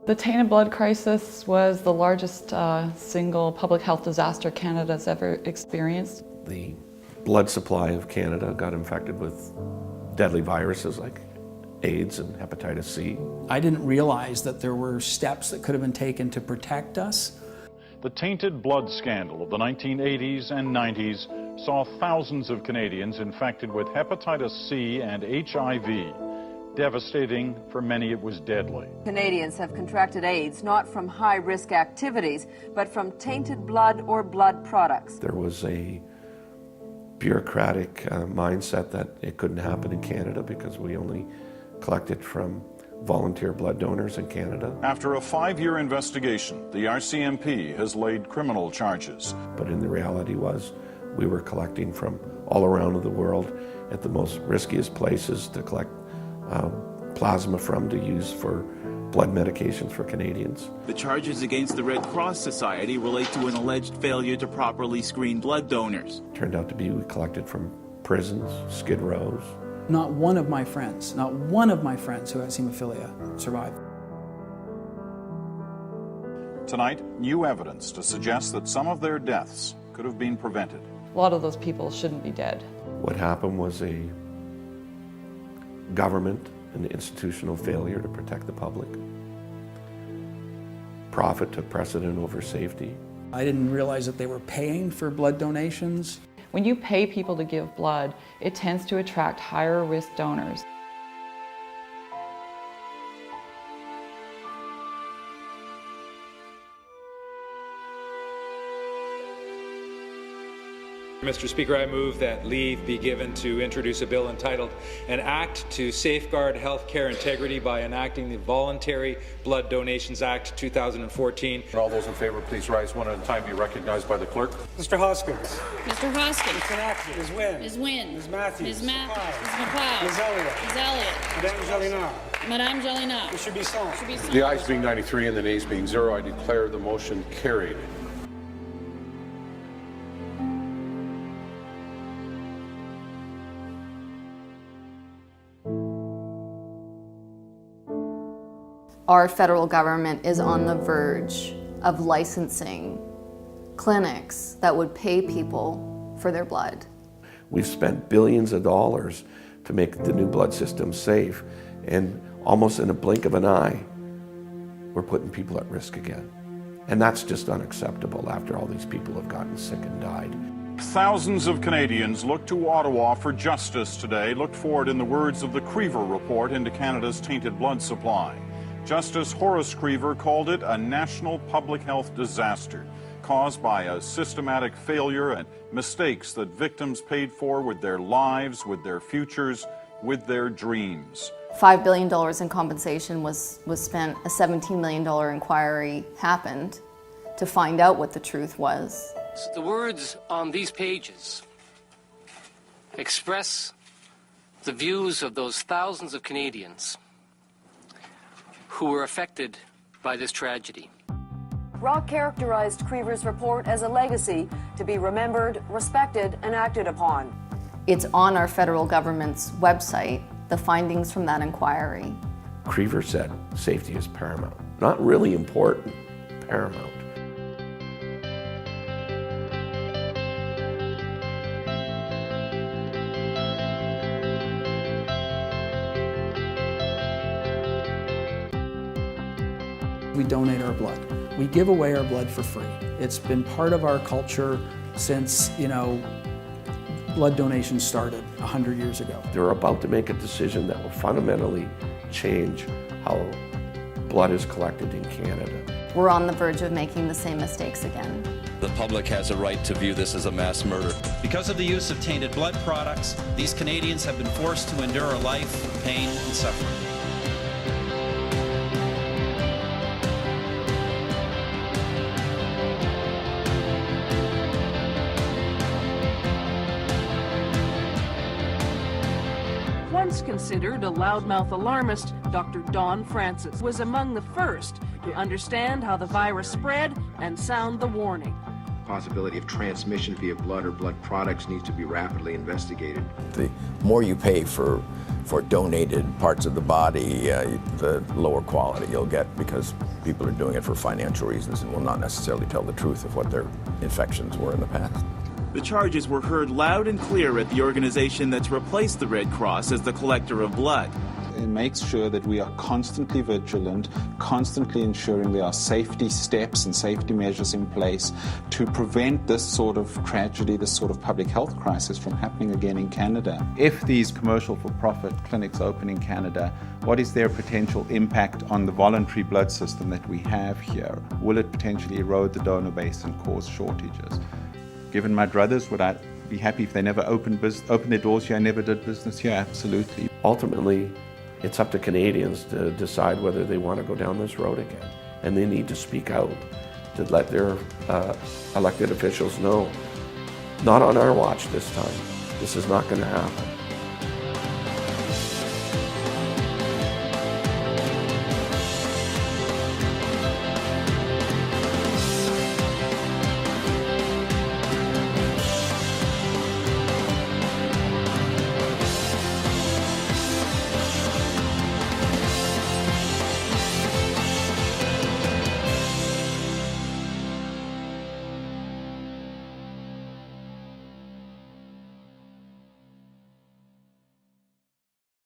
The tainted blood crisis was the largest single public health disaster Canada's ever experienced. The blood supply of Canada got infected with deadly viruses like AIDS and hepatitis C. I didn't realize that there were steps that could have been taken to protect us. The tainted blood scandal of the 1980s and 90s saw thousands of Canadians infected with hepatitis C and HIV. Devastating, for many it was deadly. Canadians have contracted AIDS not from high-risk activities, but from tainted blood or blood products. There was a bureaucratic mindset that it couldn't happen in Canada because we only collected from volunteer blood donors in Canada. After a 5-year investigation, the RCMP has laid criminal charges. But in the reality was, we were collecting from all around the world at the most riskiest places to collect plasma from to use for blood medications for Canadians. The charges against the Red Cross Society relate to an alleged failure to properly screen blood donors. Turned out to be we collected from prisons, skid rows. Not one of my friends who has hemophilia survived. Tonight, new evidence to suggest that some of their deaths could have been prevented. A lot of those people shouldn't be dead. What happened was a government and institutional failure to protect the public. Profit took precedent over safety. I didn't realize that they were paying for blood donations. When you pay people to give blood, it tends to attract higher risk donors. Mr. Speaker, I move that leave be given to introduce a bill entitled An Act to Safeguard Healthcare Integrity by Enacting the Voluntary Blood Donations Act 2014. All those in favor, please rise one at a time, be recognized by the clerk. Mr. Hoskins. Mr. Hoskins. Mr. Knackey. Ms. Wynne. Ms. Wynne. Ms. Matthews. Ms. McLeod. Ms. Elliott. Ms. Elliott. Madame Jolina. Madame Jolina. Mr. Bisson. The ayes being 93 and the nays being 0, I declare the motion carried. Our federal government is on the verge of licensing clinics that would pay people for their blood. We've spent billions of dollars to make the new blood system safe, and almost in a blink of an eye, we're putting people at risk again. And that's just unacceptable after all these people have gotten sick and died. Thousands of Canadians look to Ottawa for justice today, looked for it in the words of the Creever Report into Canada's tainted blood supply. Justice Horace Creever called it a national public health disaster caused by a systematic failure and mistakes that victims paid for with their lives, with their futures, with their dreams. $5 billion in compensation was spent. A $17 million inquiry happened to find out what the truth was. The words on these pages express the views of those thousands of Canadians who were affected by this tragedy. Rock characterized Creever's report as a legacy to be remembered, respected, and acted upon. It's on our federal government's website, the findings from that inquiry. Creever said safety is paramount. Not really important, paramount. We donate our blood. We give away our blood for free. It's been part of our culture since, blood donations started 100 years ago. They're about to make a decision that will fundamentally change how blood is collected in Canada. We're on the verge of making the same mistakes again. The public has a right to view this as a mass murder. Because of the use of tainted blood products, these Canadians have been forced to endure a life of pain and suffering. Once considered a loudmouth alarmist, Dr. Don Francis was among the first to understand how the virus spread and sound the warning. possibility of transmission via blood or blood products needs to be rapidly investigated. The more you pay for donated parts of the body, the lower quality you'll get, because people are doing it for financial reasons and will not necessarily tell the truth of what their infections were in the past. The charges were heard loud and clear at the organization that's replaced the Red Cross as the collector of blood. It makes sure that we are constantly vigilant, constantly ensuring there are safety steps and safety measures in place to prevent this sort of tragedy, this sort of public health crisis from happening again in Canada. If these commercial for-profit clinics open in Canada, what is their potential impact on the voluntary blood system that we have here? Will it potentially erode the donor base and cause shortages? Given my druthers, would I be happy if they never opened their doors here and never did business here? Absolutely. Ultimately, it's up to Canadians to decide whether they want to go down this road again. And they need to speak out to let their elected officials know, not on our watch this time. This is not going to happen.